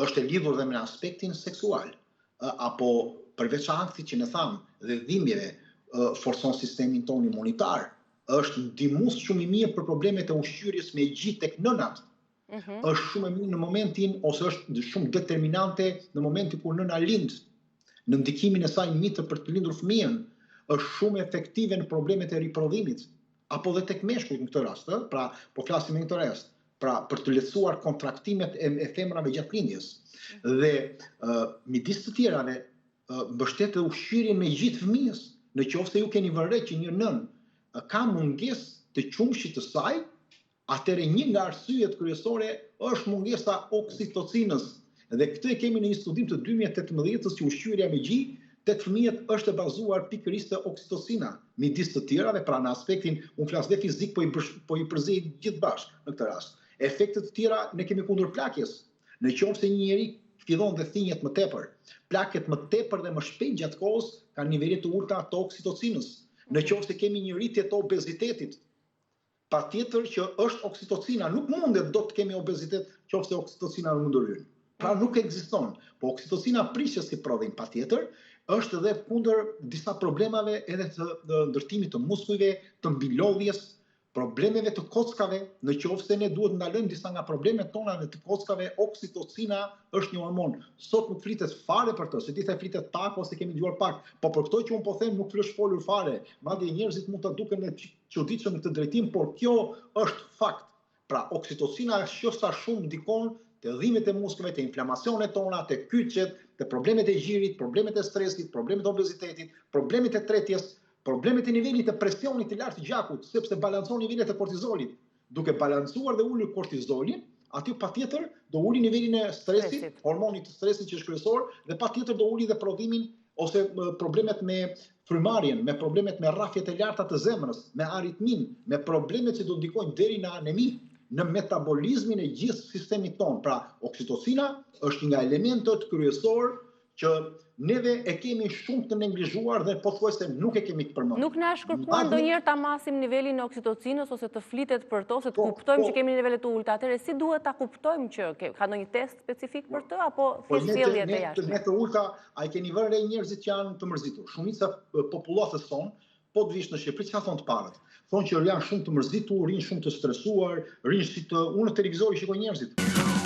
është e lidhur dhe me aspektin seksual, apo përveç aktit që ne thamë dhe dhimbjeve, forcon sistemin tonë imunitar, është ndihmues shumë i mirë për problemet e ushqyerjes me gjithë tek nënat. Është shumë e mirë në momentin, ose është shumë determinante në momentin kur nëna lind, në ndikimin e saj mitër për të lindur fëmijën, është shumë efektive në problemet e riprodhimit, apo dhe tek meshkujt në këtë rast, pra po flasim në këtë rast, pra për të lehtësuar kontraktimet e femrave gjatë lindjes. Dhe midis të tjerave, mbështet ushqyerjen me gjithë fëmijës, në qoftë se ju keni vënë që një nën ka mungesë të qumshit të saj, atëherë një nga arsyet kryesore është mungesa oksitocinës. Dhe këtë e kemi në një studim të 2018-s që ushqyerja me gjë tek fëmijët është e bazuar pikërisht te oksitocina, midis të tjerave, pra në aspektin, unë flas dhe fizik, po i përzej gjithë bashkë në këtë rast. Efektet të tjera ne kemi kundër plakjes. Në qoftë se një njeri fillon dhe thinjet më tepër, plaket më tepër dhe më shpejt gjatë kohës kanë nivele të ulta të oksitocinës. Në qoftë se kemi një rritje të obezitetit, patjetër që është oksitocina, nuk mundet do të kemi obezitet qoftë se oksitocina nuk ndërhyn. Pra nuk ekziston, po oksitocina prishet si prodhim patjetër, është edhe kundër disa problemave edhe të ndërtimit të muskujve, të mbilodhjes, problemeve të kockave, në qoftë se ne duhet ndalojmë disa nga problemet tona dhe të kockave, oksitocina është një hormon. Sot nuk flitet fare për të, se ti the flitet pak ose kemi dëgjuar pak, po për këto që unë po them nuk është folur fare. Madje njerëzit mund të duken në çuditshëm në këtë drejtim, por kjo është fakt. Pra oksitocina është sa shumë ndikon te dhimbjet e muskujve, te inflamacionet tona, te kyçet, te problemet e gjirit, problemet e stresit, problemet e obezitetit, problemet e tretjes, problemet e nivelit të presionit të lartë të gjakut, sepse balancon nivelet e kortizolit. Duke balancuar dhe ulur kortizolin, aty patjetër do uli nivelin e stresit, hormonit të stresit që është kryesor, dhe patjetër do uli dhe prodhimin ose problemet me frymarrjen, me problemet me rrafjet e larta të zemrës, me aritmin, me problemet që do ndikojnë deri në anemi, në metabolizmin e gjithë sistemit tonë. Pra, oksitocina është nga elementët kryesor që neve e kemi shumë të neglizhuar dhe pothuajse nuk e kemi të përmendur. Nuk na është kërkuar ndonjëherë ta masim nivelin e oksitocinës ose të flitet për to, se të kuptojmë që kemi nivele të ulta. Atëherë si duhet ta kuptojmë që ka ndonjë test specifik për të apo thjesht sjellje të jashtme? Ne të ulta, ai keni vënë re njerëzit që janë të mërzitur. Shumica popullatës tonë, po të vish në Shqipëri, çfarë thonë të parët? Thonë që janë shumë të mërzitur, rinë shumë të stresuar, rinë si të unë në televizor i shikoj njerëzit.